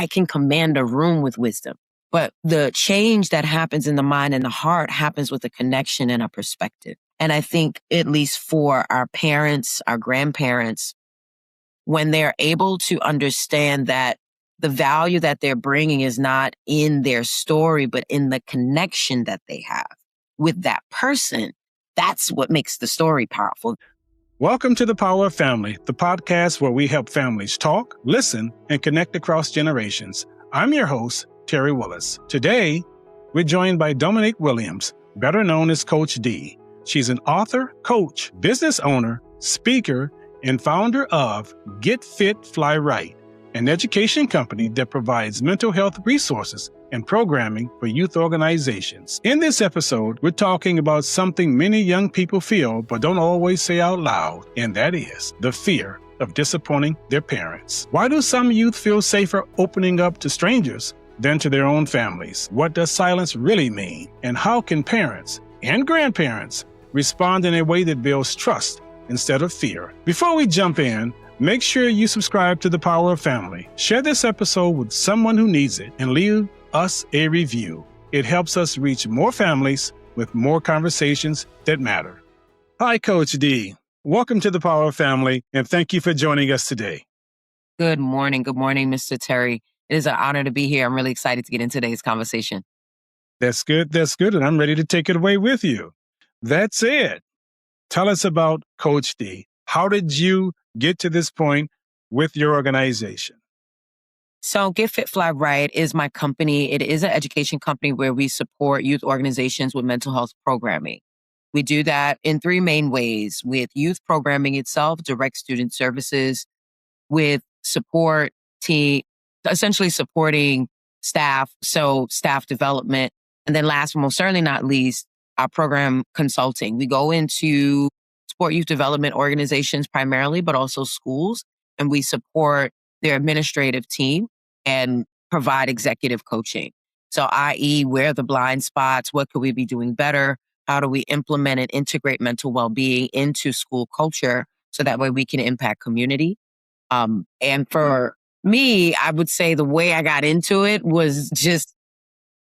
I can command a room with wisdom. But the change that happens in the mind and the heart happens with a connection and a perspective. And I think, at least for our parents, our grandparents, when they're able to understand that the value that they're bringing is not in their story, but in the connection that they have with that person, that's what makes the story powerful. Welcome to The Power of Family, the podcast where we help families talk, listen, and connect across generations. I'm your host, Terry Willis. Today, we're joined by Dominique Williams, better known as Coach D. She's an author, coach, business owner, speaker, and founder of Get Fit, Fly Right, an education company that provides mental health resources and programming for youth organizations. In this episode, we're talking about something many young people feel but don't always say out loud, and that is the fear of disappointing their parents. Why do some youth feel safer opening up to strangers than to their own families? What does silence really mean? And how can parents and grandparents respond in a way that builds trust instead of fear? Before we jump in, make sure you subscribe to The Power of Family. Share this episode with someone who needs it and leave us a review. It helps us reach more families with more conversations that matter. Hi, Coach D. Welcome to The Power of Family, and thank you for joining us today. Good morning. Good morning, Mr. Terry. It is an honor to be here. I'm really excited to get into today's conversation. That's good. That's good. And I'm ready to take it away with you. That's it. Tell us about Coach D. How did you get to this point with your organization? So Get Fit, Fly Right is my company. It is an education company where we support youth organizations with mental health programming. We do that in three main ways: with youth programming itself, direct student services, with support team, essentially supporting staff, so staff development. And then last but most certainly not least, our program consulting. We go into support youth development organizations primarily, but also schools, and we support their administrative team and provide executive coaching. So i.e., where are the blind spots? What could we be doing better? How do we implement and integrate mental well-being into school culture so that way we can impact community? And for me, I would say the way I got into it was just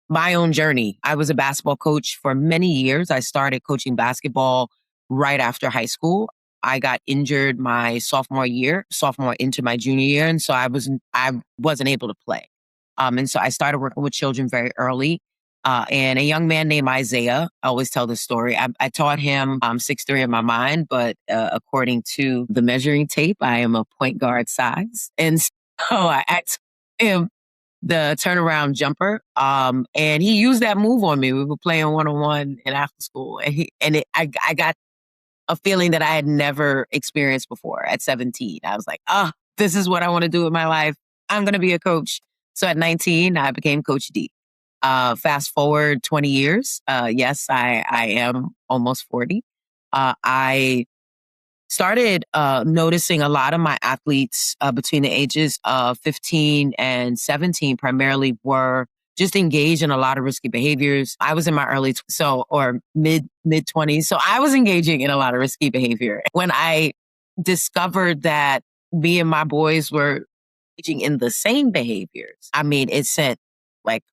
my own journey. I was a basketball coach for many years. I started coaching basketball right after high school. I got injured my sophomore into my junior year. And so I wasn't able to play. And so I started working with children very early. And a young man named Isaiah, I always tell this story. I taught him 6'3" in my mind, but according to the measuring tape, I am a point guard size. And so I asked him the turnaround jumper. And he used that move on me. We were playing one-on-one in after school. And I got a feeling that I had never experienced before at 17. I was like, this is what I want to do with my life. I'm going to be a coach. So at 19, I became Coach D. Fast forward 20 years. Yes, I am almost 40. I started noticing a lot of my athletes between the ages of 15 and 17 primarily were just engaged in a lot of risky behaviors. I was in my mid 20s. So I was engaging in a lot of risky behavior. When I discovered that me and my boys were engaging in the same behaviors, it sent like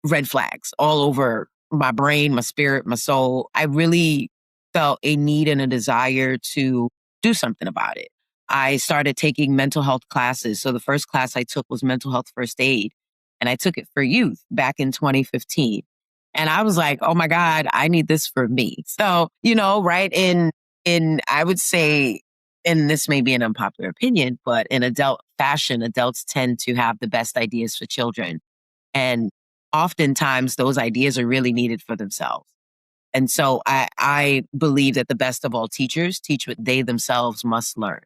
red flags all over my brain, my spirit, my soul. I really felt a need and a desire to do something about it. I started taking mental health classes. So the first class I took was mental health first aid, and I took it for youth back in 2015. And I was like, oh my God, I need this for me. So, right in I would say, and this may be an unpopular opinion, but in adult fashion, adults tend to have the best ideas for children. And oftentimes those ideas are really needed for themselves. And so I believe that the best of all teachers teach what they themselves must learn.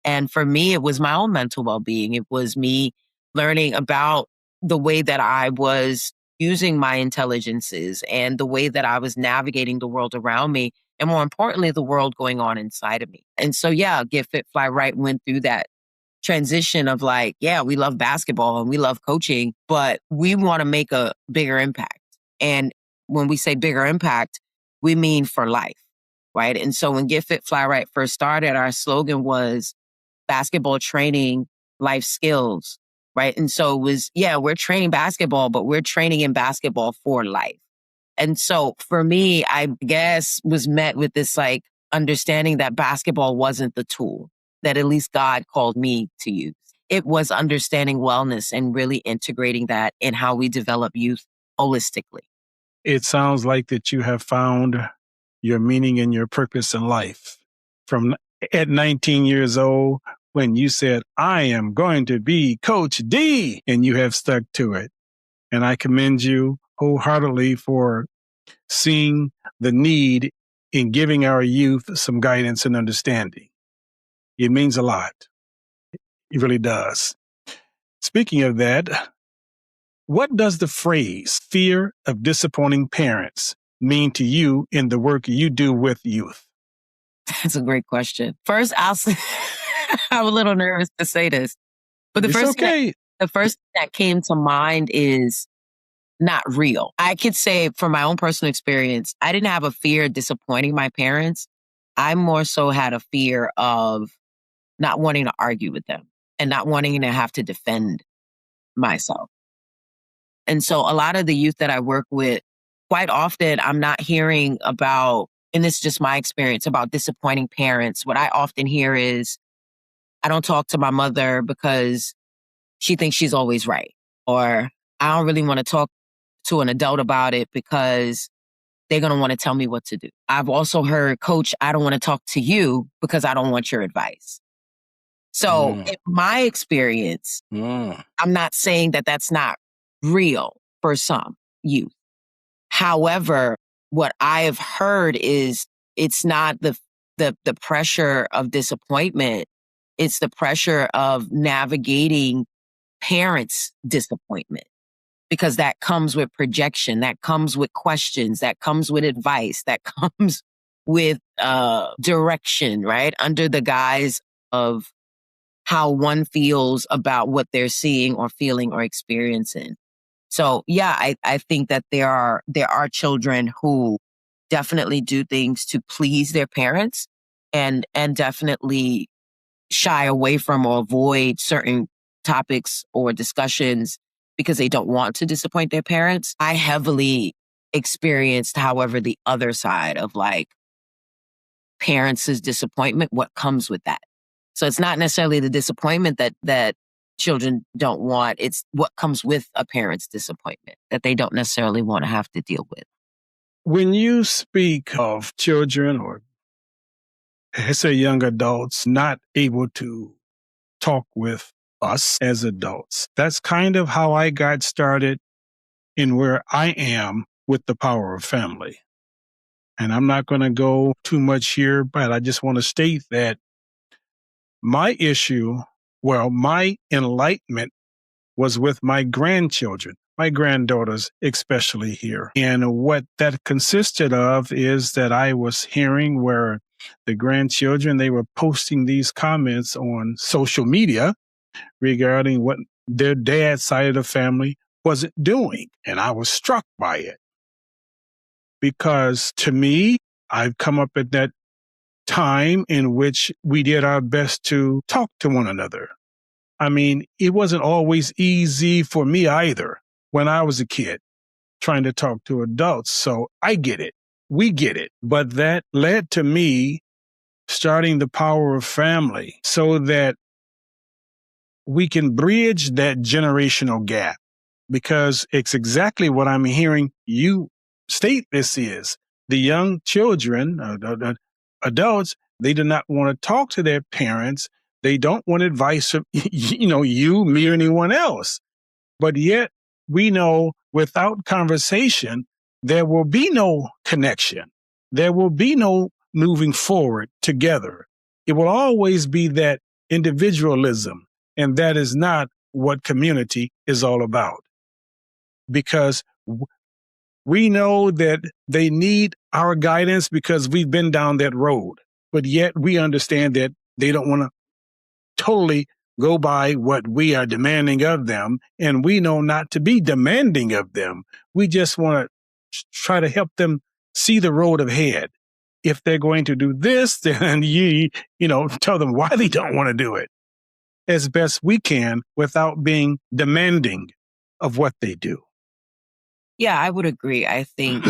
And for me, it was my own mental well-being. It was me learning about the way that I was using my intelligences and the way that I was navigating the world around me, and more importantly, the world going on inside of me. And so, Get Fit, Fly Right went through that transition of we love basketball and we love coaching, but we want to make a bigger impact. And when we say bigger impact, we mean for life, right? And so when Get Fit, Fly Right first started, our slogan was basketball training, life skills, right? And so it was, yeah, we're training basketball, but we're training in basketball for life. And so for me, I guess was met with this like understanding that basketball wasn't the tool that at least God called me to use. It was understanding wellness and really integrating that in how we develop youth holistically. It sounds like that you have found your meaning and your purpose in life. From at 19 years old, when you said, I am going to be Coach D, and you have stuck to it. And I commend you wholeheartedly for seeing the need in giving our youth some guidance and understanding. It means a lot. It really does. Speaking of that, what does the phrase fear of disappointing parents mean to you in the work you do with youth? That's a great question. First, I'm a little nervous to say this, but the first thing that came to mind is not real. I could say from my own personal experience, I didn't have a fear of disappointing my parents. I more so had a fear of not wanting to argue with them and not wanting to have to defend myself. And so a lot of the youth that I work with, quite often I'm not hearing about, and this is just my experience, about disappointing parents. What I often hear is, I don't talk to my mother because she thinks she's always right. Or I don't really want to talk to an adult about it because they're going to want to tell me what to do. I've also heard, Coach, I don't want to talk to you because I don't want your advice. So in my experience, I'm not saying that that's not real for some youth. However, what I have heard is it's not the pressure of disappointment. It's the pressure of navigating parents' disappointment, because that comes with projection, that comes with questions, that comes with advice, that comes with direction, right? Under the guise of how one feels about what they're seeing or feeling or experiencing. So yeah, I think that there are children who definitely do things to please their parents and definitely shy away from or avoid certain topics or discussions because they don't want to disappoint their parents. I heavily experienced, however, the other side of like parents' disappointment, what comes with that. So it's not necessarily the disappointment that children don't want. It's what comes with a parent's disappointment that they don't necessarily want to have to deal with. When you speak of children or say young adults not able to talk with us as adults, that's kind of how I got started in where I am with the power of family. And I'm not going to go too much here, but I just want to state that my enlightenment was with my grandchildren, my granddaughters, especially here. And what that consisted of is that I was hearing where the grandchildren, they were posting these comments on social media regarding what their dad's side of the family wasn't doing. And I was struck by it because to me, I've come up at that time in which we did our best to talk to one another. I mean, it wasn't always easy for me either when I was a kid trying to talk to adults. So I get it. We get it. But that led to me starting the power of family so that we can bridge that generational gap, because it's exactly what I'm hearing you state this is. The young children, the adults, they do not want to talk to their parents. They don't want advice from, you, me, or anyone else. But yet we know without conversation, there will be no connection. There will be no moving forward together. It will always be that individualism. And that is not what community is all about. Because we know that they need our guidance because we've been down that road. But yet we understand that they don't want to totally go by what we are demanding of them. And we know not to be demanding of them. We just want to try to help them see the road ahead. If they're going to do this, then you tell them why they don't want to do it. as best we can without being demanding of what they do. Yeah, I would agree. I think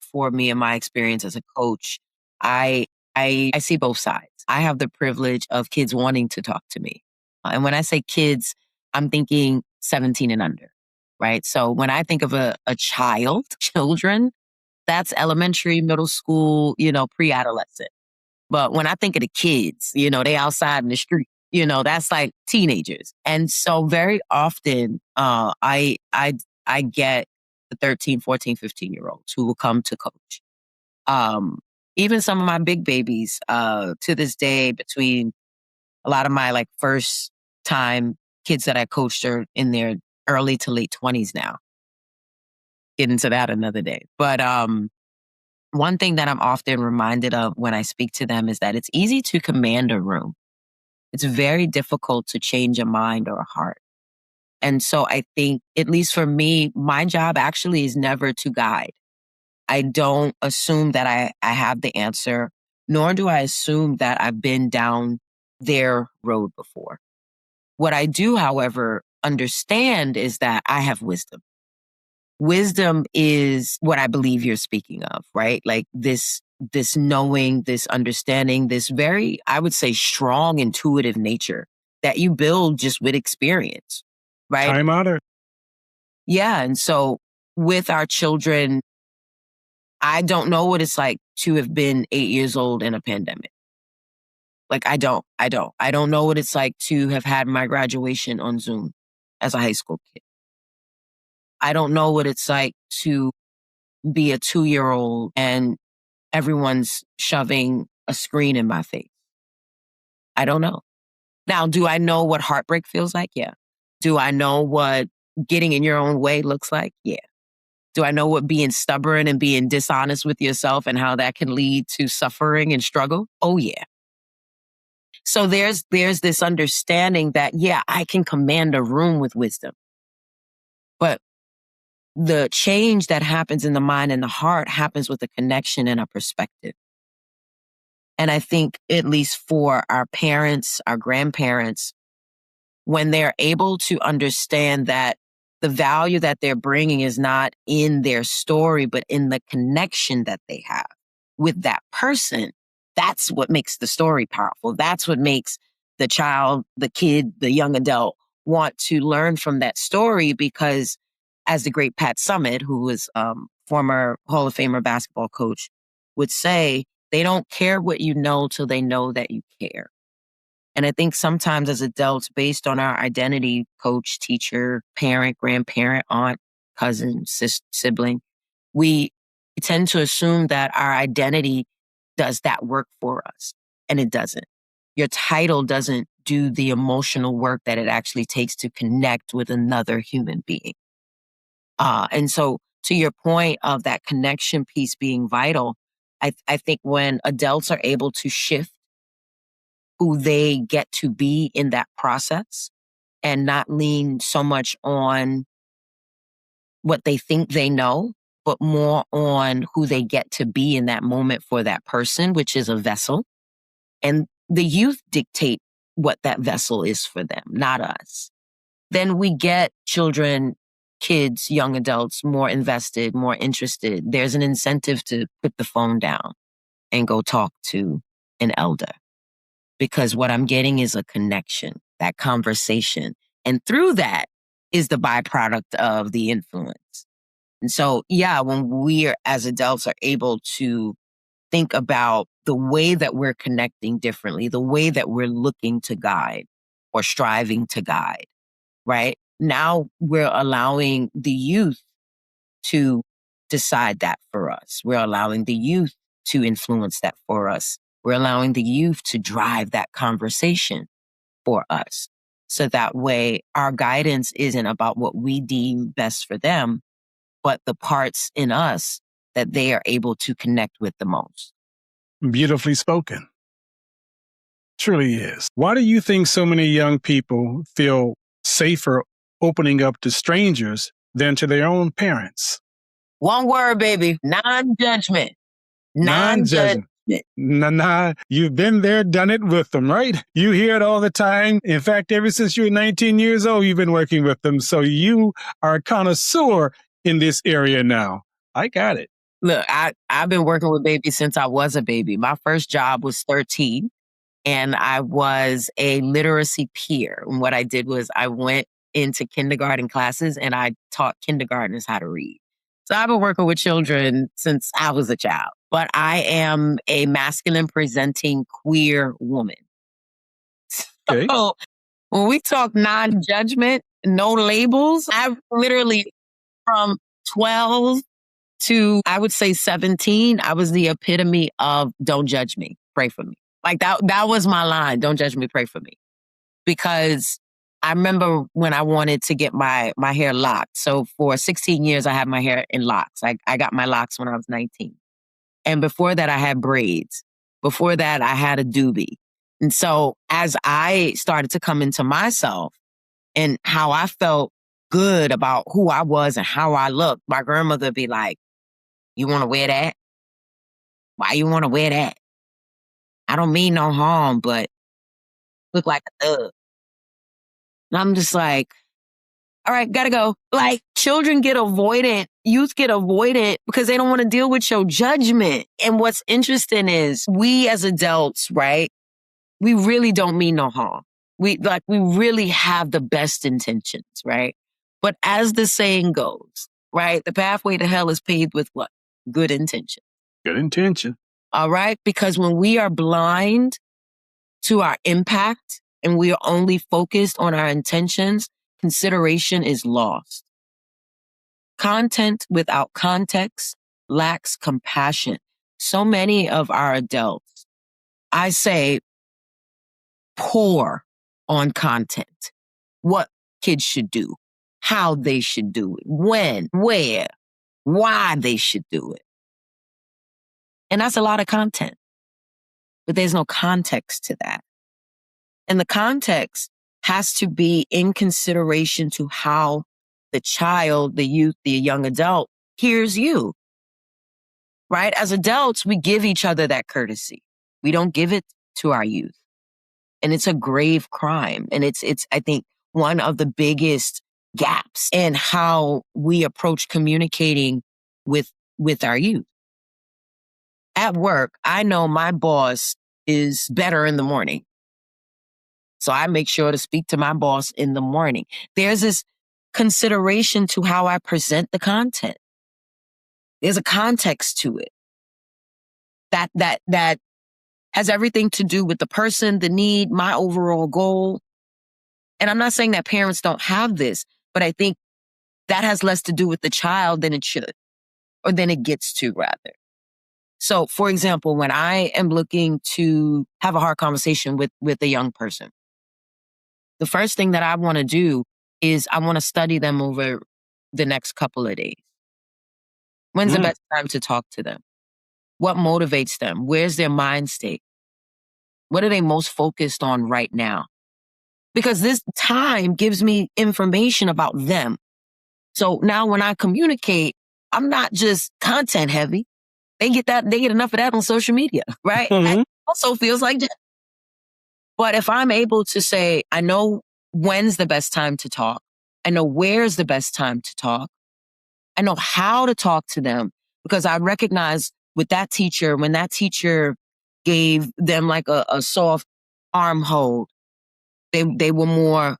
for me and my experience as a coach, I see both sides. I have the privilege of kids wanting to talk to me. And when I say kids, I'm thinking 17 and under, right? So when I think of a child, children, that's elementary, middle school, pre-adolescent. But when I think of the kids, they outside in the street, that's like teenagers. And so very often, I get the 13, 14, 15-year-olds who will come to coach. Even some of my big babies, to this day, between a lot of my like first time kids that I coached are in their early to late 20s now. Get into that another day. But one thing that I'm often reminded of when I speak to them is that it's easy to command a room. It's very difficult to change a mind or a heart. And so I think, at least for me, my job actually is never to guide. I don't assume that I have the answer, nor do I assume that I've been down their road before. What I do, however, understand is that I have wisdom. Wisdom is what I believe you're speaking of, right? Like this knowing, this understanding, this very, I would say, strong, intuitive nature that you build just with experience, right? Time honored. Yeah. And so with our children, I don't know what it's like to have been 8 years old in a pandemic. Like, I don't know what it's like to have had my graduation on Zoom as a high school kid. I don't know what it's like to be a 2-year-old and everyone's shoving a screen in my face. I don't know. Now, do I know what heartbreak feels like? Yeah. Do I know what getting in your own way looks like? Yeah. Do I know what being stubborn and being dishonest with yourself and how that can lead to suffering and struggle? Oh, yeah. So there's this understanding that, yeah, I can command a room with wisdom. But the change that happens in the mind and the heart happens with a connection and a perspective. And I think, at least for our parents, our grandparents, when they're able to understand that the value that they're bringing is not in their story, but in the connection that they have with that person, that's what makes the story powerful. That's what makes the child, the kid, the young adult want to learn from that story, because as the great Pat Summitt, who was former Hall of Famer basketball coach, would say, they don't care what you know till they know that you care. And I think sometimes as adults, based on our identity, coach, teacher, parent, grandparent, aunt, cousin, sibling, we tend to assume that our identity does that work for us. And it doesn't. Your title doesn't do the emotional work that it actually takes to connect with another human being. And so to your point of that connection piece being vital, I think when adults are able to shift who they get to be in that process and not lean so much on what they think they know, but more on who they get to be in that moment for that person, which is a vessel. And the youth dictate what that vessel is for them, not us. Then we get children, kids, young adults more invested, more interested. There's an incentive to put the phone down and go talk to an elder, because what I'm getting is a connection, that conversation. And through that is the byproduct of the influence. And so, yeah, when we are, as adults, are able to think about the way that we're connecting differently, the way that we're looking to guide or striving to guide, right? Now we're allowing the youth to decide that for us. We're allowing the youth to influence that for us. We're allowing the youth to drive that conversation for us. So that way our guidance isn't about what we deem best for them, but the parts in us that they are able to connect with the most. Beautifully spoken. Truly is. Why do you think so many young people feel safer opening up to strangers than to their own parents? One word, baby. Non-judgment. Non-judgment. Nah, you've been there, done it with them, right? You hear it all the time. In fact, ever since you were 19 years old, you've been working with them. So you are a connoisseur in this area now. I got it. Look, I've been working with babies since I was a baby. My first job was 13, and I was a literacy peer. And what I did was I went into kindergarten classes and I taught kindergartners how to read. So I've been working with children since I was a child, but I am a masculine presenting queer woman. Okay. So when we talk non-judgment, no labels, I've literally from 12 to, I would say 17, I was the epitome of don't judge me, pray for me. Like that was my line. Don't judge me, pray for me. Because I remember when I wanted to get my hair locked. So for 16 years, I had my hair in locks. I got my locks when I was 19. And before that, I had braids. Before that, I had a doobie. And so as I started to come into myself and how I felt good about who I was and how I looked, my grandmother would be like, you want to wear that? Why you want to wear that? I don't mean no harm, but look like a thug. And I'm just like, all right, gotta go. Like children get avoidant, youth get avoidant because they don't want to deal with your judgment. And what's interesting is we as adults, right? We really don't mean no harm. We really have the best intentions, right? But as the saying goes, right? The pathway to hell is paved with what? Good intention. Good intention. All right? Because when we are blind to our impact and we are only focused on our intentions, consideration is lost. Content without context lacks compassion. So many of our adults, I say, pour on content. What kids should do, how they should do it, when, where, why they should do it. And that's a lot of content. But there's no context to that. And the context has to be in consideration to how the child, the youth, the young adult hears you. Right? As adults, we give each other that courtesy. We don't give it to our youth. And it's a grave crime. And it's I think, one of the biggest gaps in how we approach communicating with our youth. At work, I know my boss is better in the morning. So I make sure to speak to my boss in the morning. There's this consideration to how I present the content. There's a context to it. That has everything to do with the person, the need, my overall goal. And I'm not saying that parents don't have this, but I think that has less to do with the child than it should, or than it gets to, rather. So, for example, when I am looking to have a hard conversation with a young person, the first thing that I want to do is I want to study them over the next couple of days. When's the best time to talk to them? What motivates them? Where's their mind state? What are they most focused on right now? Because this time gives me information about them. So now when I communicate, I'm not just content heavy. They get enough of that on social media, right? Mm-hmm. That also feels like that. But if I'm able to say, I know when's the best time to talk. I know where's the best time to talk. I know how to talk to them, because I recognize with that teacher, when that teacher gave them like a soft arm hold, they were more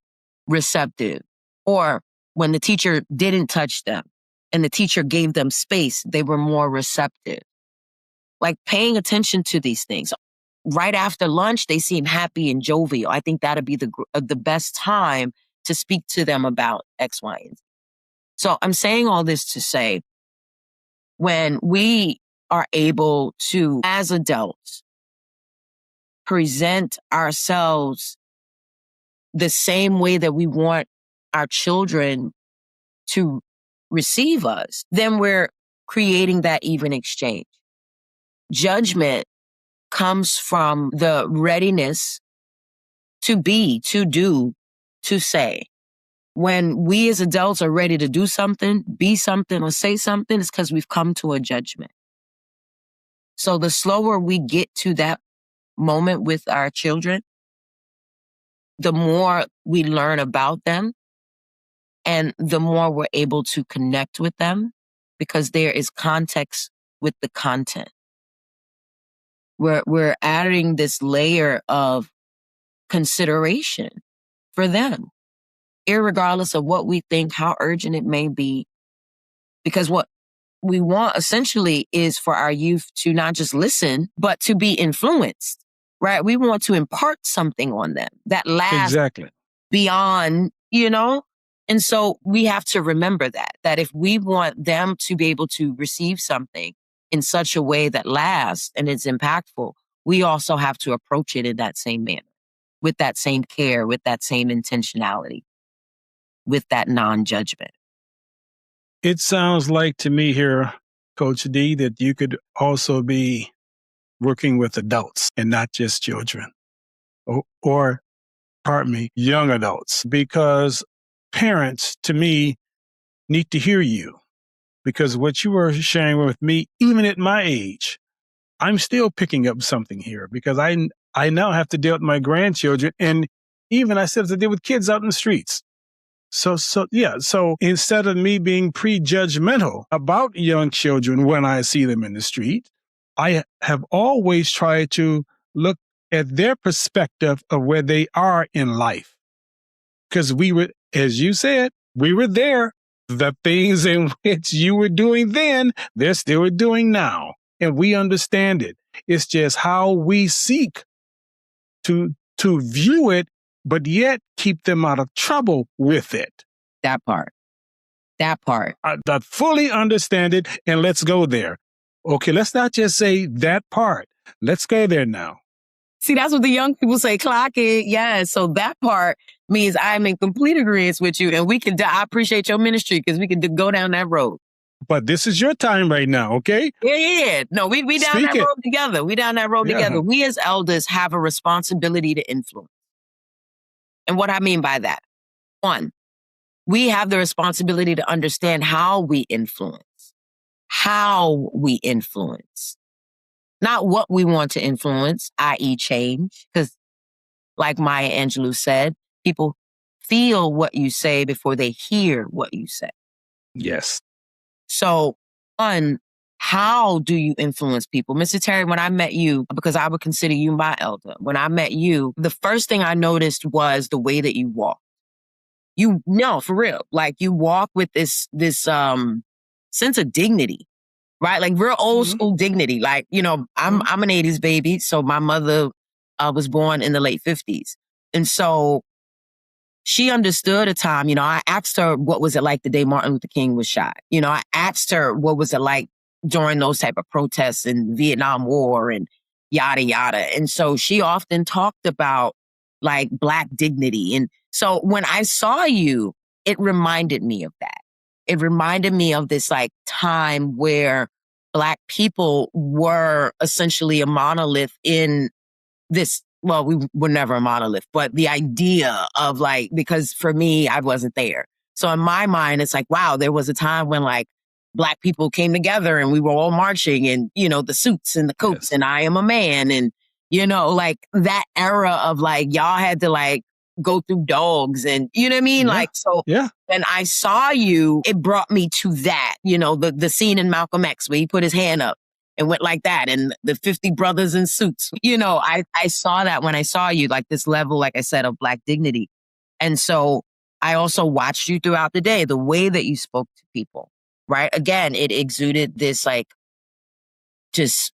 receptive. Or when the teacher didn't touch them and the teacher gave them space, they were more receptive. Like paying attention to these things. Right after lunch, they seem happy and jovial. I think that'd be the best time to speak to them about X, Y, and Z. So I'm saying all this to say, when we are able to, as adults, present ourselves the same way that we want our children to receive us, then we're creating that even exchange. Judgment comes from the readiness to be, to do, to say. When we as adults are ready to do something, be something, or say something, it's because we've come to a judgment. So the slower we get to that moment with our children, the more we learn about them and the more we're able to connect with them because there is context with the content. We're adding this layer of consideration for them, irregardless of what we think, how urgent it may be. Because what we want essentially is for our youth to not just listen, but to be influenced, right? We want to impart something on them that lasts Exactly. beyond, And so we have to remember that if we want them to be able to receive something in such a way that lasts and is impactful, we also have to approach it in that same manner, with that same care, with that same intentionality, with that non-judgment. It sounds like to me here, Coach D, that you could also be working with adults and not just children or pardon me, young adults, because parents, to me, need to hear you. Because what you were sharing with me, even at my age, I'm still picking up something here because I now have to deal with my grandchildren, and even I still have to deal with kids out in the streets. So instead of me being prejudgmental about young children when I see them in the street, I have always tried to look at their perspective of where they are in life. Because we were, as you said, we were there. The things in which you were doing then, they're still doing now. And we understand it. It's just how we seek to view it, but yet keep them out of trouble with it. That part. I fully understand it, and let's go there. Okay, let's not just say that part. Let's go there now. See, that's what the young people say, clock it. Yeah, so that part means I'm in complete agreement with you, and I appreciate your ministry because we can go down that road. But this is your time right now, okay? Yeah. No, we down that road together. We down that road together. We as elders have a responsibility to influence. And what I mean by that, one, we have the responsibility to understand how we influence. Not what we want to influence, i.e. change. Because like Maya Angelou said, people feel what you say before they hear what you say. Yes. So, one, how do you influence people? Mr. Terry, when I met you, because I would consider you my elder, when I met you, the first thing I noticed was the way that you walk. For real. Like you walk with this sense of dignity, right? Like real old school dignity. Like, I'm an 80s baby. So my mother was born in the late 50s. And so she understood a time, I asked her what was it like the day Martin Luther King was shot. I asked her what was it like during those type of protests in the Vietnam War and yada, yada. And so she often talked about like Black dignity. And so when I saw you, it reminded me of that. It reminded me of this like time where Black people were essentially a monolith in this. Well, we were never a monolith, but the idea of like, because for me, I wasn't there. So in my mind, it's like, wow, there was a time when like Black people came together and we were all marching and, the suits and the coats and I am a man. And, like that era of like, y'all had to like go through dogs and you know what I mean? When I saw you, it brought me to that, the scene in Malcolm X where he put his hand up and went like that. And the 50 brothers in suits, I saw that when I saw you, like this level, like I said, of Black dignity. And so I also watched you throughout the day, the way that you spoke to people, right? Again, it exuded this like just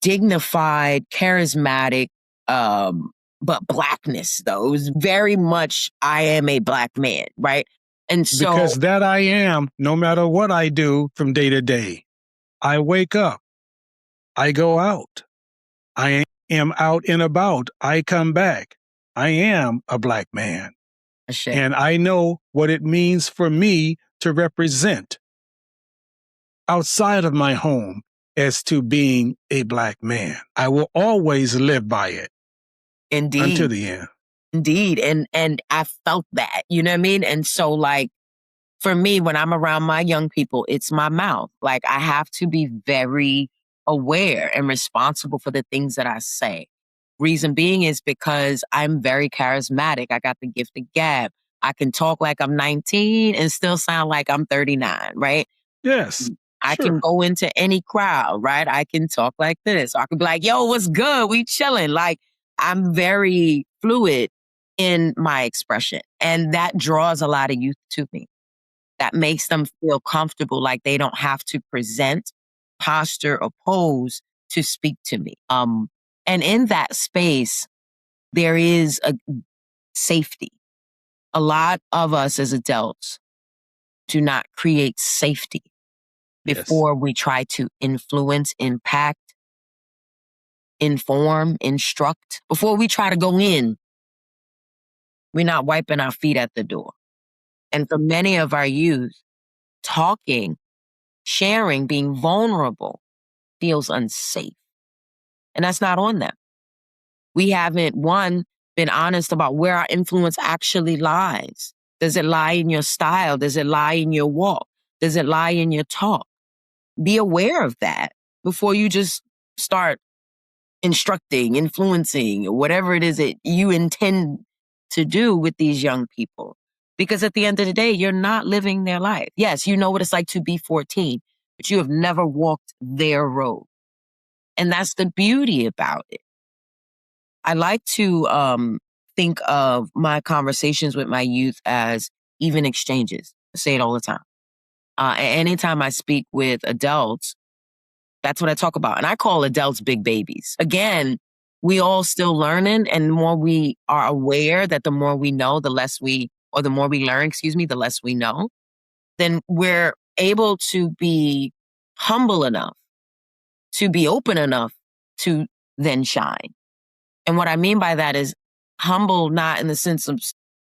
dignified, charismatic, but Blackness though. It was very much, I am a Black man, right? And so because that I am, no matter what I do from day to day, I wake up, I go out, I am out and about, I come back, I am a Black man. And I know what it means for me to represent outside of my home as to being a Black man. I will always live by it. Indeed. Until the end. Indeed. And I felt that, you know what I mean? And so like, for me, when I'm around my young people, it's my mouth. Like I have to be very aware and responsible for the things that I say. Reason being is because I'm very charismatic. I got the gift of gab. I can talk like I'm 19 and still sound like I'm 39, right? Yes. I can Sure. go into any crowd, right? I can talk like this. I can be like, yo, what's good? We chilling. Like, I'm very fluid in my expression. And that draws a lot of youth to me. That makes them feel comfortable, like they don't have to present, posture, or pose to speak to me. And in that space, there is a safety. A lot of us as adults do not create safety Yes. before we try to influence, impact, inform, instruct. Before we try to go in, we're not wiping our feet at the door. And for many of our youth, talking, sharing, being vulnerable feels unsafe. And that's not on them. We haven't, one, been honest about where our influence actually lies. Does it lie in your style? Does it lie in your walk? Does it lie in your talk? Be aware of that before you just start instructing, influencing, or whatever it is that you intend to do with these young people. Because at the end of the day, you're not living their life. Yes, you know what it's like to be 14, but you have never walked their road. And that's the beauty about it. I like to think of my conversations with my youth as even exchanges. I say it all the time. Anytime I speak with adults, that's what I talk about. And I call adults big babies. Again, we all still learning, and the more we are aware that the more we know, the more we learn, the less we know, then we're able to be humble enough, to be open enough to then shine. And what I mean by that is humble, not in the sense of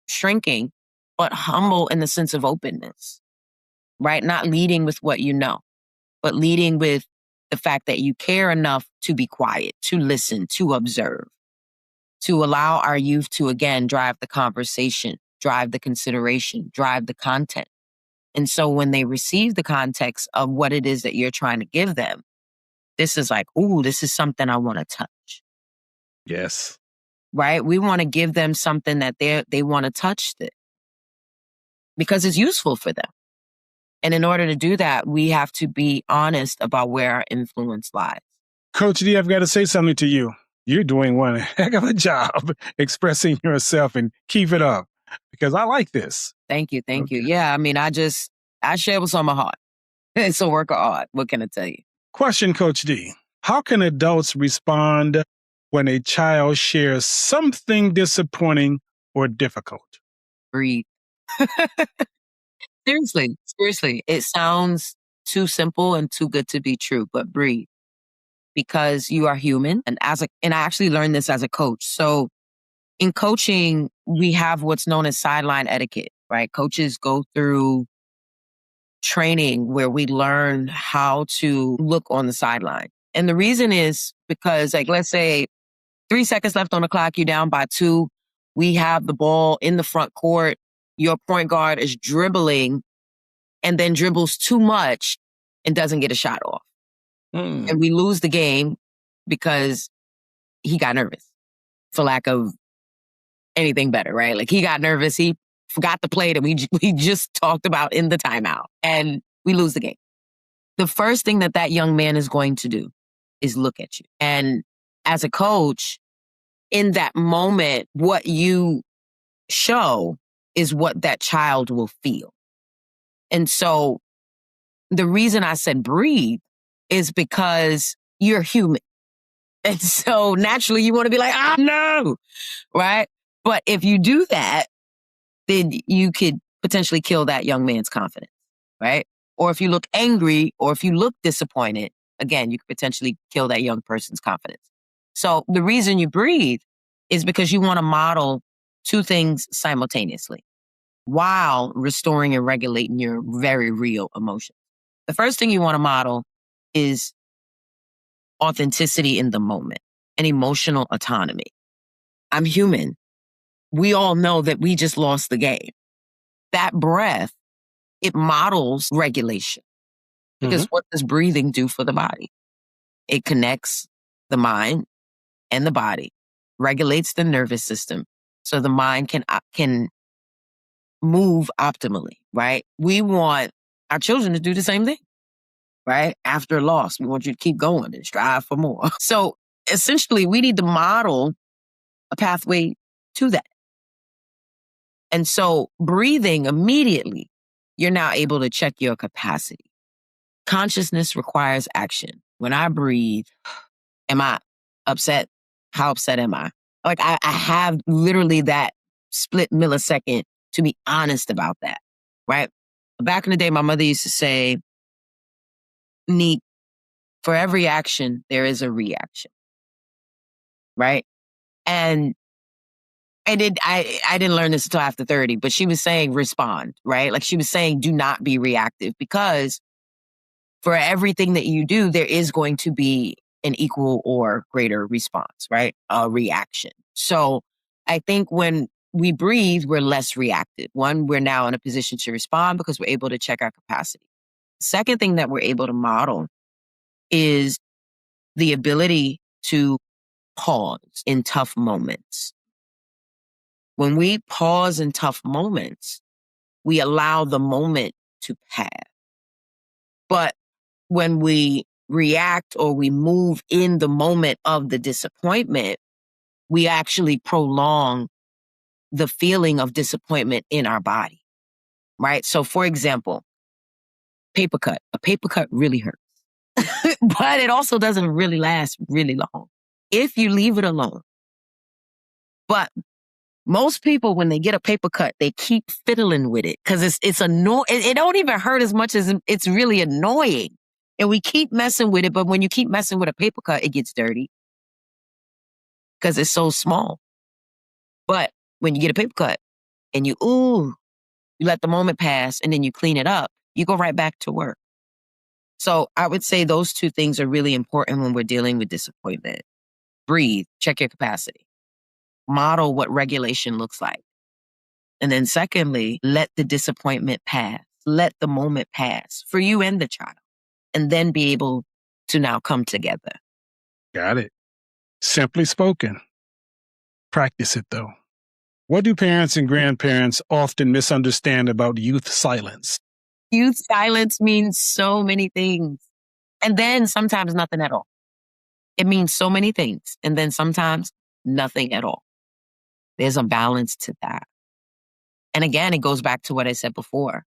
shrinking, but humble in the sense of openness, right? Not leading with what you know, but leading with the fact that you care enough to be quiet, to listen, to observe, to allow our youth to, again, drive the conversation, drive the consideration, drive the content. And so when they receive the context of what it is that you're trying to give them, this is like, ooh, this is something I want to touch. Yes. Right? We want to give them something that they want to touch because it's useful for them. And in order to do that, we have to be honest about where our influence lies. Coach D, I've got to say something to you. You're doing one heck of a job expressing yourself, and keep it up because I like this. Thank you. Thank you. Yeah, I mean, I share what's on my heart. It's a work of art. What can I tell you? Question, Coach D. How can adults respond when a child shares something disappointing or difficult? Breathe. Seriously. It sounds too simple and too good to be true, but breathe. Because you are human. And I actually learned this as a coach. So in coaching, we have what's known as sideline etiquette, right? Coaches go through training where we learn how to look on the sideline. And the reason is because, like, let's say 3 seconds left on the clock, you're down by 2. We have the ball in the front court. Your point guard is dribbling and then dribbles too much and doesn't get a shot off. And we lose the game because he got nervous, for lack of anything better, right? Like, he got nervous. He forgot the play that we just talked about in the timeout, and we lose the game. The first thing that young man is going to do is look at you. And as a coach, in that moment, what you show is what that child will feel. And so the reason I said breathe is because you're human. And so naturally you want to be like, no, right? But if you do that, then you could potentially kill that young man's confidence, right? Or if you look angry or if you look disappointed, again, you could potentially kill that young person's confidence. So the reason you breathe is because you want to model 2 things simultaneously while restoring and regulating your very real emotions. The first thing you want to model is authenticity in the moment and emotional autonomy. I'm human. We all know that we just lost the game. That breath, it models regulation. Because what does breathing do for the body? It connects the mind and the body, regulates the nervous system so the mind can move optimally, right? We want our children to do the same thing, right? After loss, we want you to keep going and strive for more. So essentially, we need to model a pathway to that. And so breathing immediately, you're now able to check your capacity. Consciousness requires action. When I breathe, am I upset? How upset am I? Like I have literally that split millisecond to be honest about that, right? Back in the day, my mother used to say, Neat, for every action, there is a reaction, right? And I didn't learn this until after 30, but she was saying respond, right? Like she was saying, do not be reactive, because for everything that you do, there is going to be an equal or greater response, right? A reaction. So I think when we breathe, we're less reactive. One, we're now in a position to respond because we're able to check our capacity. Second thing that we're able to model is the ability to pause in tough moments. When we pause in tough moments, we allow the moment to pass. But when we react or we move in the moment of the disappointment, we actually prolong the feeling of disappointment in our body, right? So for example, paper cut. A paper cut really hurts, but it also doesn't really last really long if you leave it alone. But most people, when they get a paper cut, they keep fiddling with it because it's annoying. It don't even hurt as much as it's really annoying. And we keep messing with it. But when you keep messing with a paper cut, it gets dirty because it's so small. But when you get a paper cut and you let the moment pass and then you clean it up, you go right back to work. So I would say those two things are really important when we're dealing with disappointment. Breathe, check your capacity, model what regulation looks like. And then secondly, let the disappointment pass. Let the moment pass for you and the child, and then be able to now come together. Got it. Simply spoken. Practice it, though. What do parents and grandparents often misunderstand about youth silence? Youth silence means so many things. And then sometimes nothing at all. It means so many things. And then sometimes nothing at all. There's a balance to that. And again, it goes back to what I said before,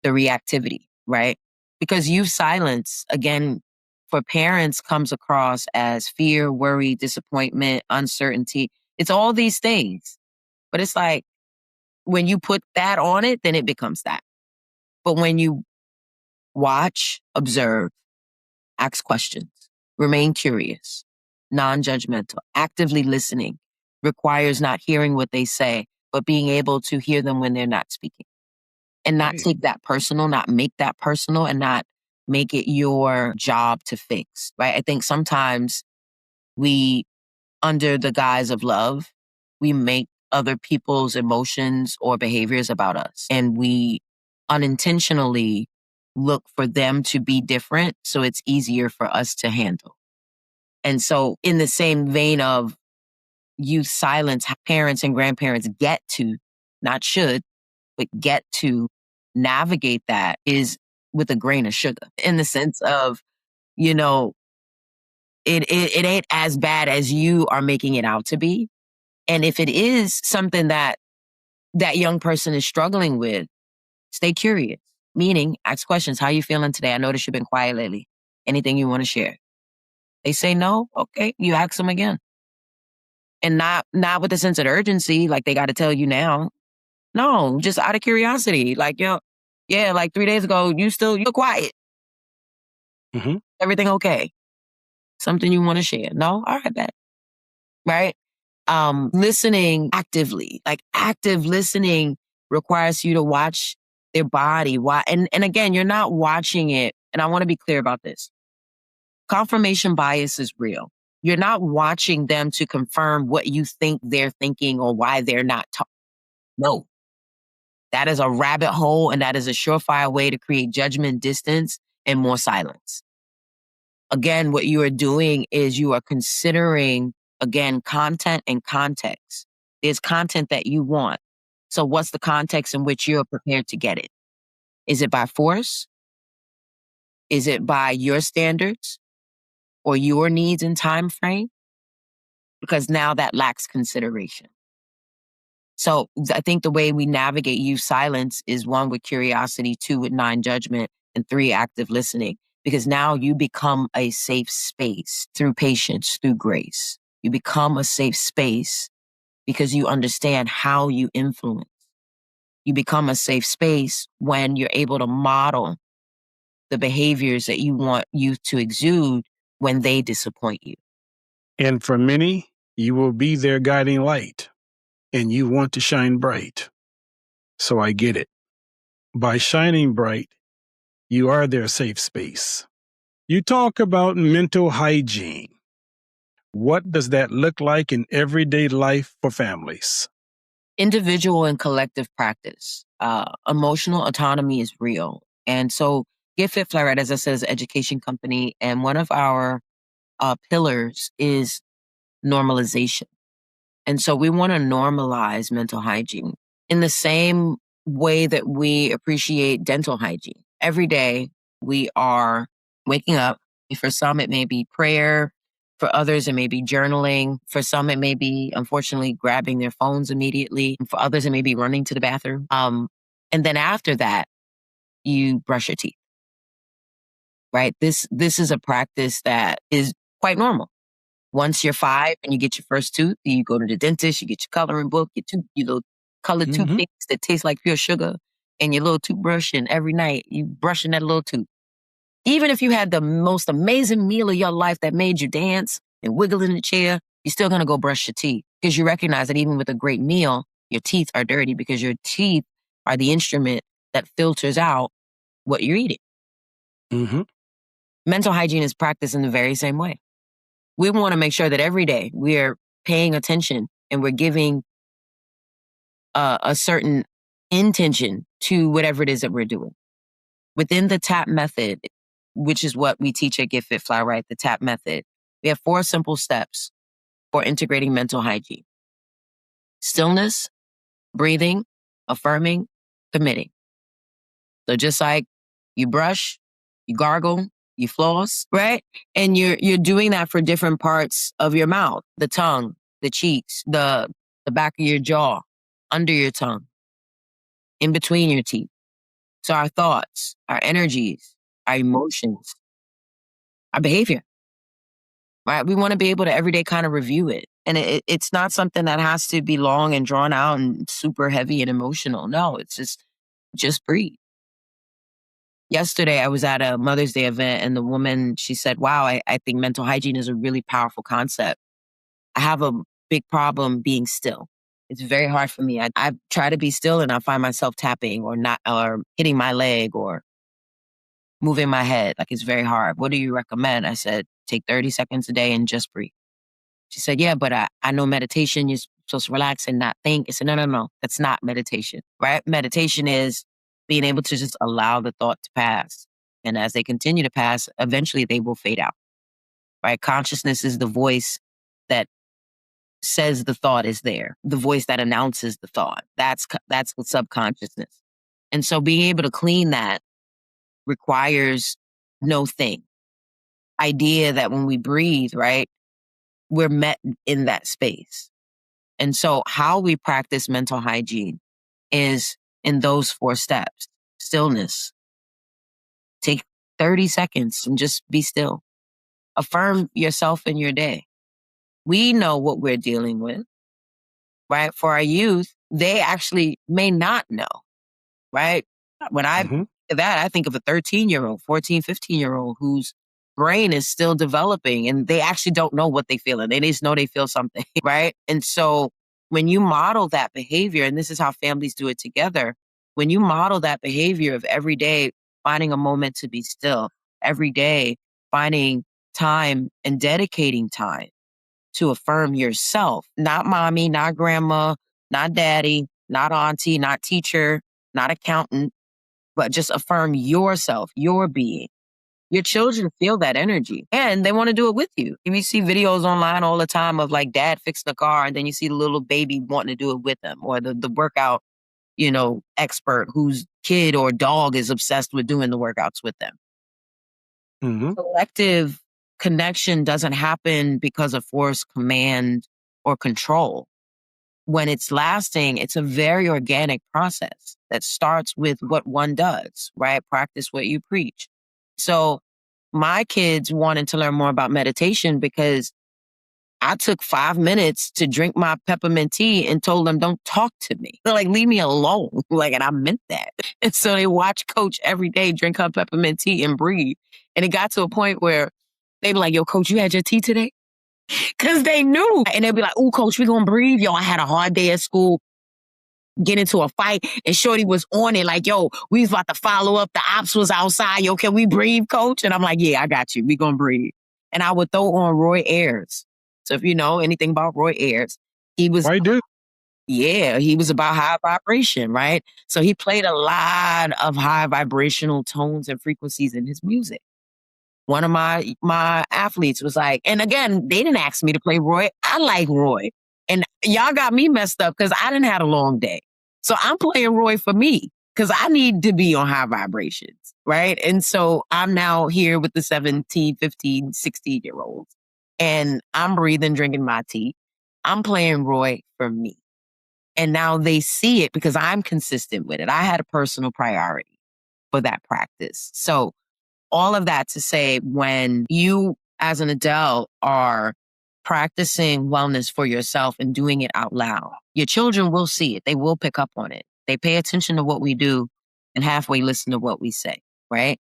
the reactivity, right? Because youth silence, again, for parents comes across as fear, worry, disappointment, uncertainty. It's all these things. But it's like when you put that on it, then it becomes that. But when you watch, observe, ask questions, remain curious, non-judgmental, actively listening requires not hearing what they say, but being able to hear them when they're not speaking. And not take that personal, not make that personal, and not make it your job to fix, right? I think sometimes we, under the guise of love, we make other people's emotions or behaviors about us. And we unintentionally look for them to be different so it's easier for us to handle. And so in the same vein of youth silence, parents and grandparents get to, not should, but get to navigate that is with a grain of sugar, in the sense of, it ain't as bad as you are making it out to be. And if it is something that young person is struggling with, stay curious, meaning ask questions. How are you feeling today? I noticed you've been quiet lately. Anything you want to share? They say no. Okay. You ask them again. And not with a sense of urgency, like they got to tell you now. No, just out of curiosity. Like, like 3 days ago, you're quiet. Mm-hmm. Everything okay? Something you want to share? No? All right, bet. Right? Listening actively, like active listening requires you to watch their body. Why? And again, you're not watching it. And I want to be clear about this. Confirmation bias is real. You're not watching them to confirm what you think they're thinking or why they're not talking. No. That is a rabbit hole, and that is a surefire way to create judgment, distance, and more silence. Again, what you are doing is you are considering, again, content and context. There's content that you want. So what's the context in which you're prepared to get it? Is it by force? Is it by your standards or your needs and time frame? Because now that lacks consideration. So I think the way we navigate youth silence is 1, with curiosity, 2, with non-judgment, and 3, active listening. Because now you become a safe space through patience, through grace. You become a safe space because you understand how you influence. You become a safe space when you're able to model the behaviors that you want youth to exude when they disappoint you. And for many, you will be their guiding light, and you want to shine bright. So I get it. By shining bright, you are their safe space. You talk about mental hygiene. What does that look like in everyday life for families? Individual and collective practice. Emotional autonomy is real. And so Get Fit Fly Right, as I said, is an education company. And one of our pillars is normalization. And so we want to normalize mental hygiene in the same way that we appreciate dental hygiene. Every day we are waking up. For some, it may be prayer. For others, it may be journaling. For some, it may be, unfortunately, grabbing their phones immediately. And for others, it may be running to the bathroom. And then after that, you brush your teeth, right? This is a practice that is quite normal. Once you're 5 and you get your first tooth, you go to the dentist, you get your coloring book, your little colored toothpicks that taste like pure sugar, and your little toothbrush, and every night you brushing that little tooth. Even if you had the most amazing meal of your life that made you dance and wiggle in the chair, you're still gonna go brush your teeth because you recognize that even with a great meal, your teeth are dirty because your teeth are the instrument that filters out what you're eating. Mental hygiene is practiced in the very same way. We want to make sure that every day we're paying attention and we're giving a certain intention to whatever it is that we're doing. Within the TAP method, which is what we teach at Get Fit Fly Right, the TAP method, we have 4 simple steps for integrating mental hygiene: stillness, breathing, affirming, committing. So just like you brush, you gargle, you floss, right? And you're doing that for different parts of your mouth: the tongue, the cheeks, the back of your jaw, under your tongue, in between your teeth. So our thoughts, our energies, our emotions, our behavior, right? We want to be able to every day kind of review it. And it's not something that has to be long and drawn out and super heavy and emotional. No, it's just breathe. Yesterday, I was at a Mother's Day event, and the woman, she said, wow, I think mental hygiene is a really powerful concept. I have a big problem being still. It's very hard for me. I try to be still and I find myself tapping or hitting my leg or moving my head. Like, it's very hard. What do you recommend? I said, take 30 seconds a day and just breathe. She said, yeah, but I know meditation, you're supposed to relax and not think. I said, no. That's not meditation, right? Meditation is being able to just allow the thought to pass. And as they continue to pass, eventually they will fade out, right? Consciousness is the voice that says the thought is there, the voice that announces the thought. That's what subconsciousness. And so being able to clean that requires no thing. Idea that when we breathe, right, we're met in that space. And so how we practice mental hygiene is in those 4 steps: stillness. Take 30 seconds and just be still. Affirm yourself in your day. We know what we're dealing with, right? For our youth, they actually may not know, right? When I think of that, I think of a 13-year-old, 14, 15-year-old whose brain is still developing and they actually don't know what they feel. And they just know they feel something, right? And so when you model that behavior, and this is how families do it together, when you model that behavior of every day finding a moment to be still, every day finding time and dedicating time to affirm yourself, not mommy, not grandma, not daddy, not auntie, not teacher, not accountant, but just affirm yourself, your being. Your children feel that energy and they want to do it with you. If you see videos online all the time of like dad fixing the car and then you see the little baby wanting to do it with them, or the workout, expert whose kid or dog is obsessed with doing the workouts with them. Collective connection doesn't happen because of force, command, or control. When it's lasting, it's a very organic process that starts with what one does, right? Practice what you preach. So my kids wanted to learn more about meditation because I took 5 minutes to drink my peppermint tea and told them, don't talk to me. They're like, leave me alone. And I meant that. And so they watch Coach every day drink her peppermint tea and breathe. And it got to a point where they'd be like, yo, Coach, you had your tea today? Because they knew. And they'd be like, oh, Coach, we going to breathe. Yo, I had a hard day at school. Get into a fight. And Shorty was on it like, yo, we was about to follow up. The ops was outside. Yo, can we breathe, Coach? And I'm like, yeah, I got you. We going to breathe. And I would throw on Roy Ayers. So if you know anything about Roy Ayers, he was... I do. Yeah, he was about high vibration, right? So he played a lot of high vibrational tones and frequencies in his music. One of my athletes was like, and again, they didn't ask me to play Roy. I like Roy. And y'all got me messed up because I didn't have a long day. So I'm playing Roy for me because I need to be on high vibrations, right? And so I'm now here with the 17, 15, 16-year-olds. And I'm breathing, drinking my tea. I'm playing Roy for me. And now they see it because I'm consistent with it. I had a personal priority for that practice. So all of that to say, when you as an adult are practicing wellness for yourself and doing it out loud, your children will see it. They will pick up on it. They pay attention to what we do and halfway listen to what we say, right?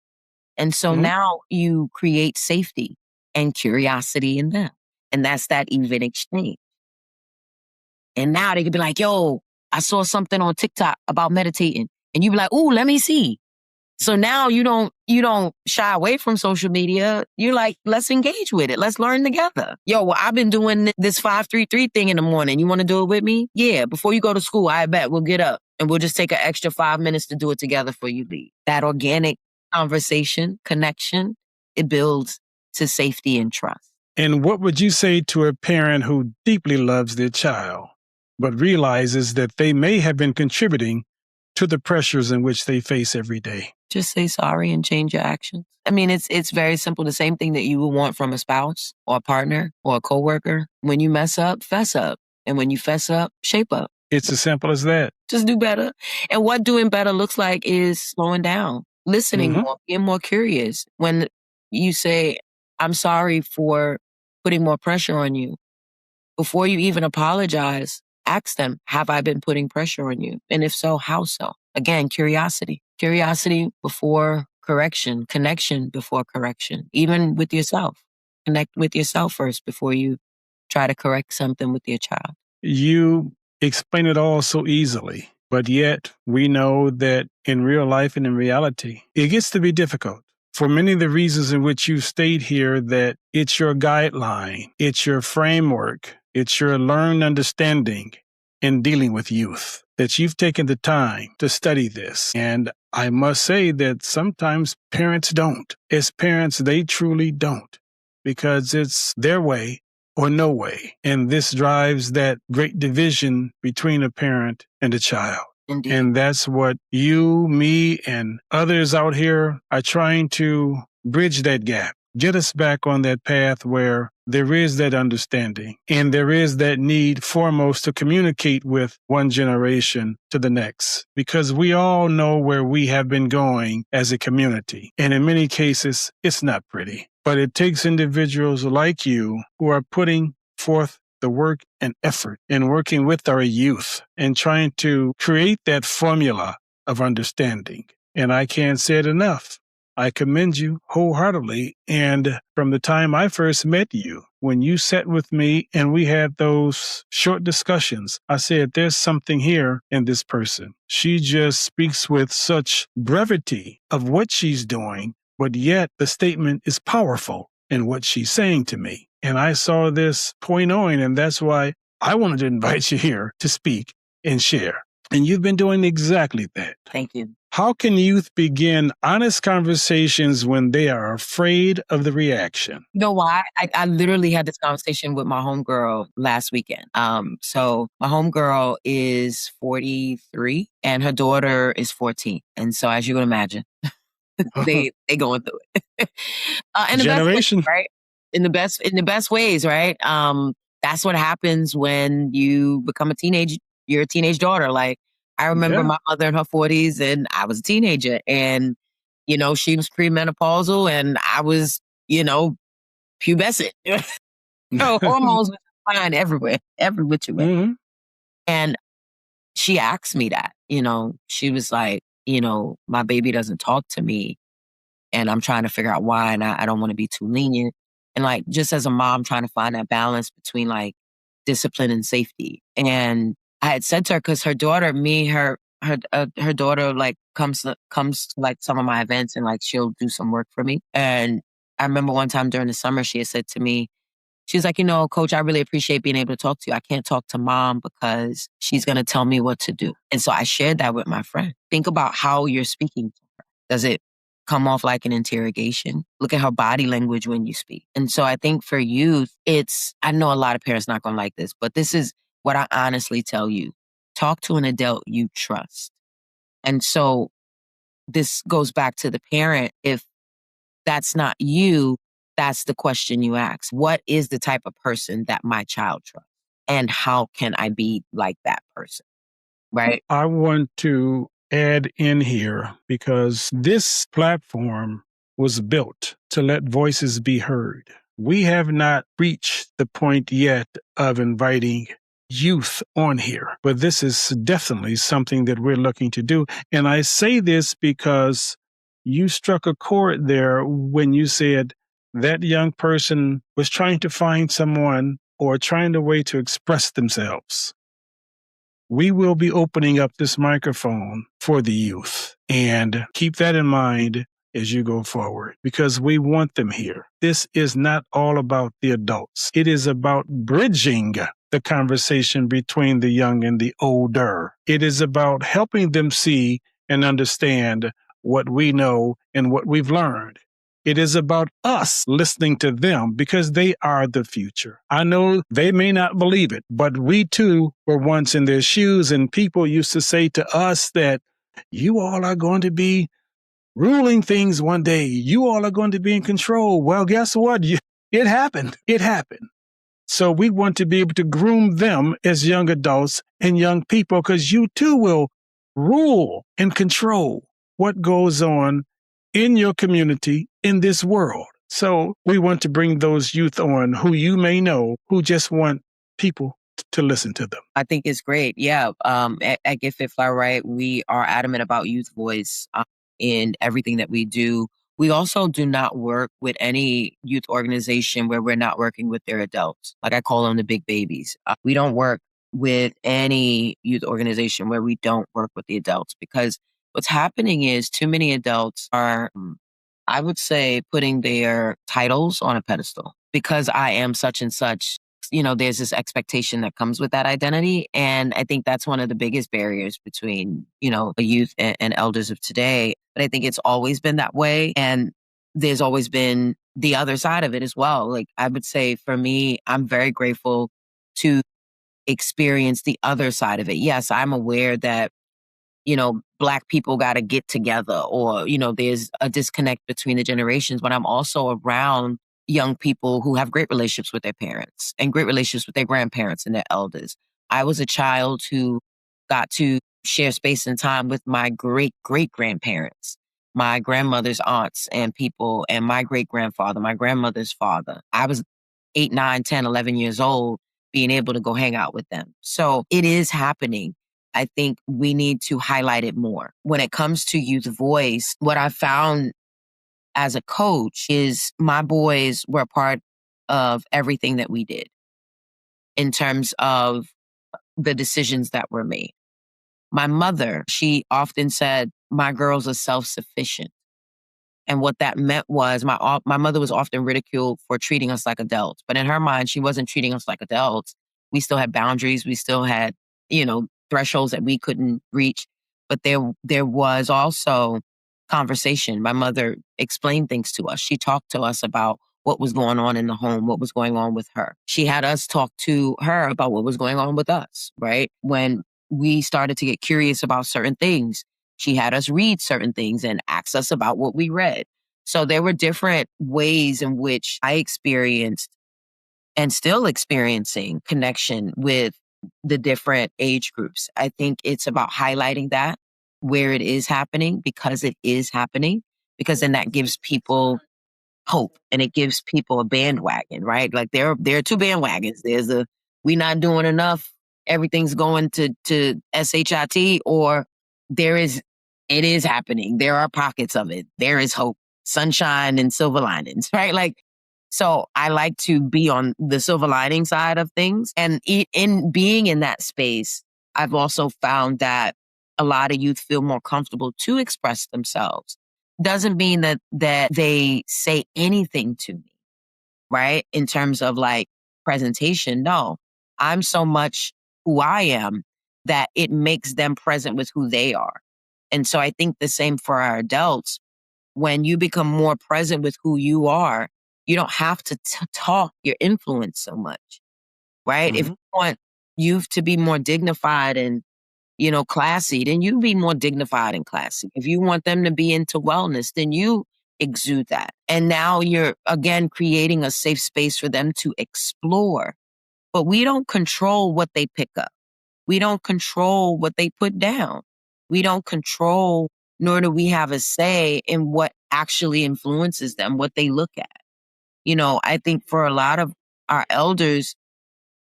And so now you create safety and curiosity in them. And that's that even exchange. And now they could be like, yo, I saw something on TikTok about meditating. And you be like, ooh, let me see. So now you don't shy away from social media. You're like, let's engage with it. Let's learn together. Yo, well, I've been doing this 5-3-3 thing in the morning. You want to do it with me? Yeah. Before you go to school, I bet we'll get up and we'll just take an extra 5 minutes to do it together before you leave. That organic conversation, connection, it builds to safety and trust. And what would you say to a parent who deeply loves their child, but realizes that they may have been contributing to the pressures in which they face every day? Just say sorry and change your actions. I mean, it's very simple. The same thing that you would want from a spouse or a partner or a coworker. When you mess up, fess up. And when you fess up, shape up. It's as simple as that. Just do better. And what doing better looks like is slowing down, listening more, being more curious. When you say, I'm sorry for putting more pressure on you, before you even apologize, ask them, have I been putting pressure on you? And if so, how so? Again, curiosity. Curiosity before correction, connection before correction, even with yourself. Connect with yourself first before you try to correct something with your child. You explain it all so easily, but yet we know that in real life and in reality, it gets to be difficult. For many of the reasons in which you state here that it's your guideline, it's your framework, it's your learned understanding in dealing with youth, that you've taken the time to study this. And I must say that sometimes parents don't. As parents, they truly don't, because it's their way or no way. And this drives that great division between a parent and a child. Indeed. And that's what you, me, and others out here are trying to bridge that gap, get us back on that path where there is that understanding and there is that need foremost to communicate with one generation to the next, because we all know where we have been going as a community. And in many cases, it's not pretty, but it takes individuals like you who are putting forth the work and effort in working with our youth and trying to create that formula of understanding. And I can't say it enough. I commend you wholeheartedly. And from the time I first met you, when you sat with me and we had those short discussions, I said, there's something here in this person. She just speaks with such brevity of what she's doing, but yet the statement is powerful in what she's saying to me. And I saw this point on, and that's why I wanted to invite you here to speak and share. And you've been doing exactly that. Thank you. How can youth begin honest conversations when they are afraid of the reaction? You know why? I literally had this conversation with my homegirl last weekend. So my homegirl is 43 and her daughter is 14. And so as you can imagine, they going through it. In the best way, Generation. right? In the best ways, right? That's what happens when you become you're a teenage daughter. Like I remember Yeah. my mother in her 40s and I was a teenager and she was premenopausal and I was, pubescent. Hormones were flying everywhere, every which way. Hmm. And she asked me that, she was like, my baby doesn't talk to me and I'm trying to figure out why. And I don't want to be too lenient. And like, just as a mom, trying to find that balance between like discipline and safety. And I had said to her, cause her daughter, her daughter like comes to like some of my events and like, she'll do some work for me. And I remember one time during the summer, she had said to me, she's like, Coach, I really appreciate being able to talk to you. I can't talk to mom because she's going to tell me what to do. And so I shared that with my friend. Think about how you're speaking to her. Does it come off like an interrogation? Look at her body language when you speak. And so I think for youth, I know a lot of parents not going to like this, but this is what I honestly tell you. Talk to an adult you trust. And so this goes back to the parent. If that's not you, that's the question you ask. What is the type of person that my child trusts? And how can I be like that person? Right? I want to add in here because this platform was built to let voices be heard. We have not reached the point yet of inviting youth on here, but this is definitely something that we're looking to do. And I say this because you struck a chord there when you said that young person was trying to find someone or trying a way to express themselves. We will be opening up this microphone for the youth, and keep that in mind as you go forward because we want them here. This is not all about the adults. It is about bridging the conversation between the young and the older. It is about helping them see and understand what we know and what we've learned. It is about us listening to them because they are the future. I know they may not believe it, but we too were once in their shoes, and people used to say to us that you all are going to be ruling things one day. You all are going to be in control. Well, guess what? It happened. It happened. So we want to be able to groom them as young adults and young people because you too will rule and control what goes on in your community, in this world. So we want to bring those youth on who you may know, who just want people to listen to them. I think it's great. Yeah. At Get Fit Fly Right, we are adamant about youth voice in everything that we do. We also do not work with any youth organization where we're not working with their adults. Like I call them the big babies. We don't work with any youth organization where we don't work with the adults because what's happening is too many adults are, I would say, putting their titles on a pedestal. Because I am such and such, there's this expectation that comes with that identity. And I think that's one of the biggest barriers between, the youth and elders of today. But I think it's always been that way. And there's always been the other side of it as well. Like I would say for me, I'm very grateful to experience the other side of it. Yes, I'm aware that Black people got to get together or, there's a disconnect between the generations, but I'm also around young people who have great relationships with their parents and great relationships with their grandparents and their elders. I was a child who got to share space and time with my great great grandparents, my grandmother's aunts and people, and my great grandfather, my grandmother's father. I was 8, 9, 10, 11 years old being able to go hang out with them. So it is happening. I think we need to highlight it more. When it comes to youth voice, what I found as a coach is my boys were a part of everything that we did in terms of the decisions that were made. My mother, she often said, my girls are self-sufficient. And what that meant was my mother was often ridiculed for treating us like adults. But in her mind, she wasn't treating us like adults. We still had boundaries. We still had, thresholds that we couldn't reach. But there was also conversation. My mother explained things to us. She talked to us about what was going on in the home, what was going on with her. She had us talk to her about what was going on with us, right? When we started to get curious about certain things, she had us read certain things and ask us about what we read. So there were different ways in which I experienced and still experiencing connection with the different age groups. I think it's about highlighting that where it is happening, because it is happening, because then that gives people hope and it gives people a bandwagon, right? Like there are two bandwagons. There's a we not doing enough, everything's going to SHIT, or there is it is happening. There are pockets of it. There is hope, sunshine and silver linings, right? Like, so I like to be on the silver lining side of things. And in being in that space, I've also found that a lot of youth feel more comfortable to express themselves. Doesn't mean that they say anything to me, right? In terms of like presentation. No, I'm so much who I am that it makes them present with who they are. And so I think the same for our adults. When you become more present with who you are, you don't have to talk your influence so much, right? If Mhm. you want youth to be more dignified and classy, then you be more dignified and classy. If you want them to be into wellness, then you exude that. And now you're again creating a safe space for them to explore. But we don't control what they pick up. We don't control what they put down. We don't control, nor do we have a say in what actually influences them, what they look at. I think for a lot of our elders,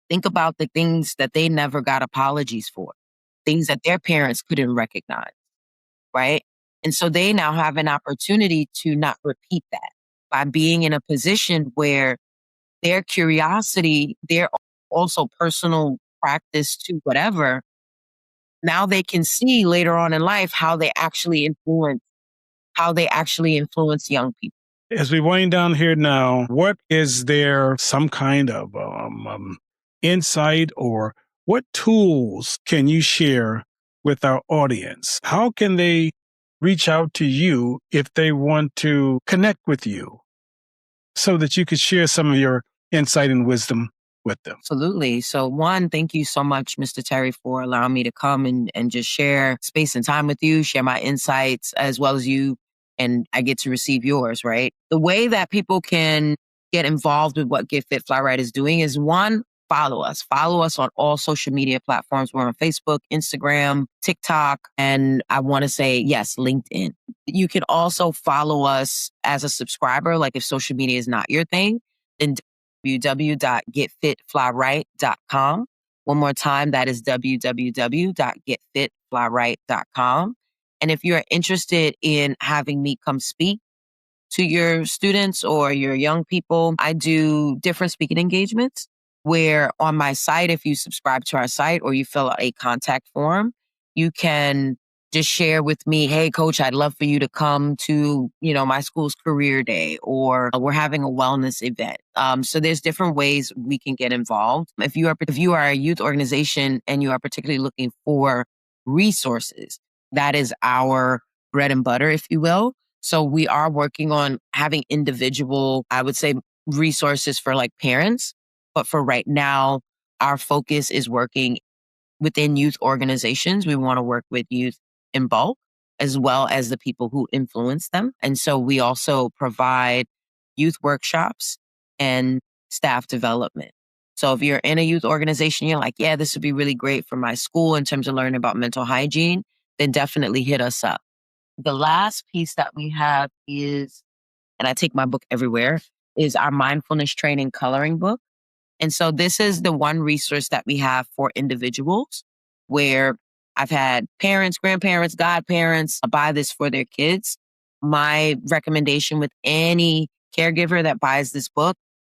think about the things that they never got apologies for, things that their parents couldn't recognize, right? And so they now have an opportunity to not repeat that by being in a position where their curiosity, their also personal practice to whatever, now they can see later on in life how they actually influence young people. As we wind down here now, what is there some kind of insight, or what tools can you share with our audience? How can they reach out to you if they want to connect with you so that you could share some of your insight and wisdom with them? Absolutely. So one, thank you so much, Mr. Terry, for allowing me to come and just share space and time with you, share my insights as well as you, and I get to receive yours, right? The way that people can get involved with what Get Fit Fly Right is doing is one, follow us. Follow us on all social media platforms. We're on Facebook, Instagram, TikTok, and I want to say, yes, LinkedIn. You can also follow us as a subscriber. Like if social media is not your thing, then www.getfitflyright.com. One more time, that is www.getfitflyright.com. And if you're interested in having me come speak to your students or your young people, I do different speaking engagements where on my site, if you subscribe to our site or you fill out a contact form, you can just share with me, hey, coach, I'd love for you to come to, my school's career day, or we're having a wellness event. So there's different ways we can get involved. If you are a youth organization and you are particularly looking for resources, that is our bread and butter, if you will. So we are working on having individual, I would say, resources for like parents. But for right now, our focus is working within youth organizations. We want to work with youth in bulk as well as the people who influence them. And so we also provide youth workshops and staff development. So if you're in a youth organization, you're like, yeah, this would be really great for my school in terms of learning about mental hygiene, then definitely hit us up. The last piece that we have is, and I take my book everywhere, is our mindfulness training coloring book. And so this is the one resource that we have for individuals where I've had parents, grandparents, godparents buy this for their kids. My recommendation with any caregiver that buys this book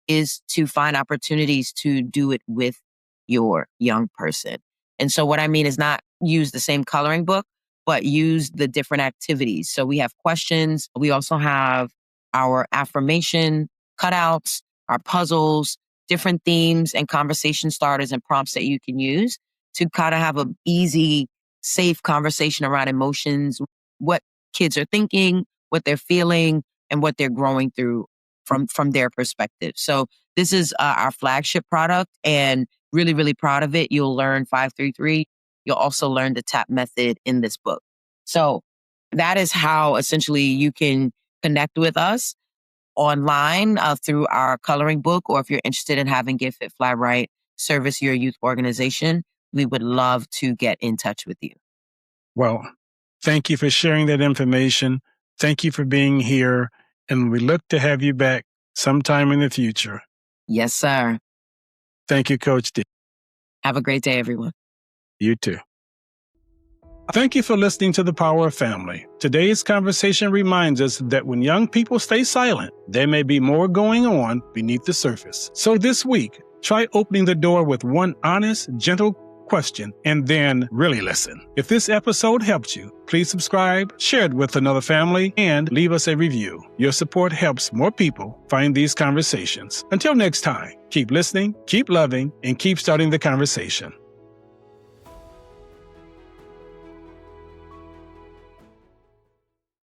is to find opportunities to do it with your young person. And so what I mean is not use the same coloring book, but use the different activities. So we have questions. We also have our affirmation cutouts, our puzzles, different themes and conversation starters and prompts that you can use to kind of have an easy, safe conversation around emotions, what kids are thinking, what they're feeling, and what they're growing through from their perspective. So this is our flagship product, and really, really proud of it. You'll learn 533. You'll also learn the TAP method in this book. So that is how essentially you can connect with us online through our coloring book, or if you're interested in having Get Fit Fly Right service your youth organization, we would love to get in touch with you. Well, thank you for sharing that information. Thank you for being here, and we look to have you back sometime in the future. Yes, sir. Thank you, Coach D. Have a great day, everyone. You too. Thank you for listening to The Power of Family. Today's conversation reminds us that when young people stay silent, there may be more going on beneath the surface. So this week, try opening the door with one honest, gentle question, and then really listen. If this episode helped you, please subscribe, share it with another family, and leave us a review. Your support helps more people find these conversations. Until next time, keep listening, keep loving, and keep starting the conversation.